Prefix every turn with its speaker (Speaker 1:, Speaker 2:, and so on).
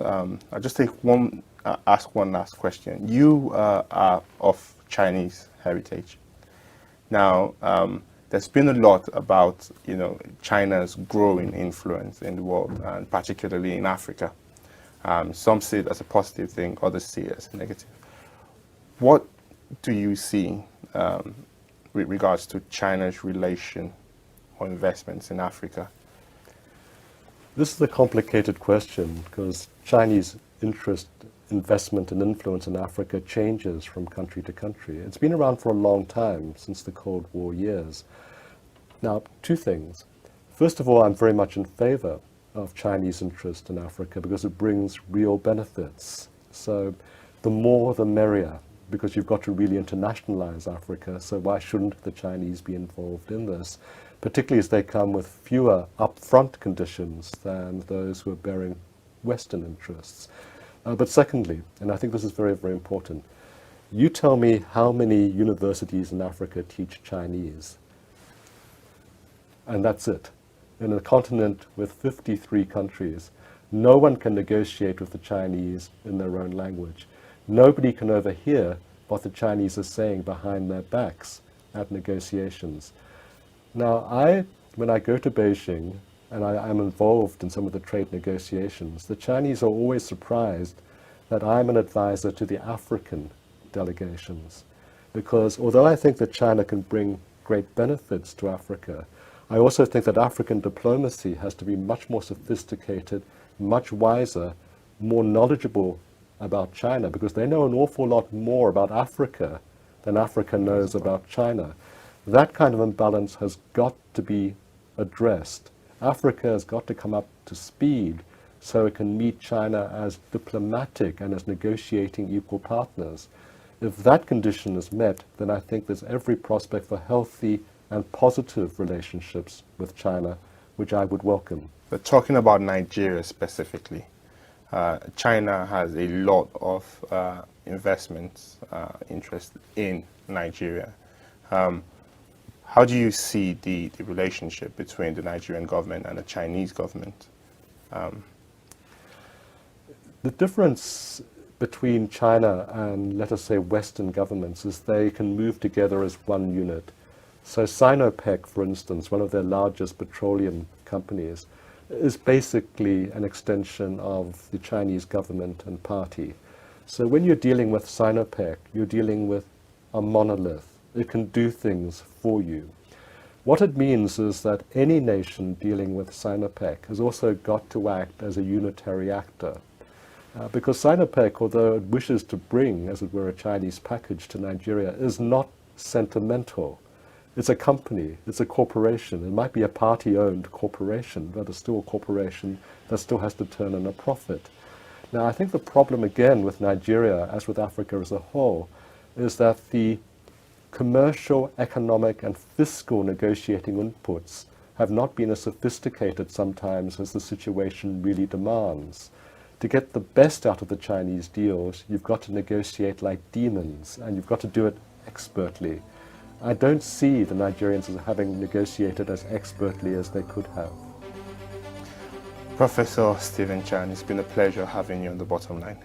Speaker 1: I'll just ask one last question. You are of Chinese heritage. Now, there's been a lot about, China's growing influence in the world, and particularly in Africa. Some see it as a positive thing, others see it as a negative. What do you see with regards to China's relation or investments in Africa?
Speaker 2: This is a complicated question because Chinese interest, investment and influence in Africa changes from country to country. It's been around for a long time, since the Cold War years. Now, two things. First of all, I'm very much in favor of Chinese interest in Africa because it brings real benefits. So the more the merrier, because you've got to really internationalize Africa, so why shouldn't the Chinese be involved in this? Particularly as they come with fewer upfront conditions than those who are bearing Western interests. But secondly, and I think this is very, very important, you tell me how many universities in Africa teach Chinese. And that's it. In a continent with 53 countries, no one can negotiate with the Chinese in their own language. Nobody can overhear what the Chinese are saying behind their backs at negotiations. Now, when I go to Beijing, and I'm involved in some of the trade negotiations, the Chinese are always surprised that I'm an advisor to the African delegations. Because although I think that China can bring great benefits to Africa, I also think that African diplomacy has to be much more sophisticated, much wiser, more knowledgeable about China, because they know an awful lot more about Africa than Africa knows about China. That kind of imbalance has got to be addressed. Africa has got to come up to speed so it can meet China as diplomatic and as negotiating equal partners. If that condition is met, then I think there's every prospect for healthy and positive relationships with China, which I would welcome.
Speaker 1: But talking about Nigeria specifically, China has a lot of investments, interest in Nigeria. How do you see the relationship between the Nigerian government and the Chinese government?
Speaker 2: The difference between China and, let us say, Western governments is they can move together as one unit. So Sinopec, for instance, one of their largest petroleum companies, is basically an extension of the Chinese government and party. So when you're dealing with Sinopec, you're dealing with a monolith. It can do things for you. What it means is that any nation dealing with Sinopec has also got to act as a unitary actor. Because Sinopec, although it wishes to bring, as it were, a Chinese package to Nigeria, is not sentimental. It's a company, it's a corporation. It might be a party-owned corporation, but it's still a corporation that still has to turn in a profit. Now, I think the problem, again, with Nigeria, as with Africa as a whole, is that the commercial, economic, and fiscal negotiating inputs have not been as sophisticated sometimes as the situation really demands. To get the best out of the Chinese deals, you've got to negotiate like demons, and you've got to do it expertly. I don't see the Nigerians as having negotiated as expertly as they could have.
Speaker 1: Professor Stephen Chan, it's been a pleasure having you on The Bottom Line.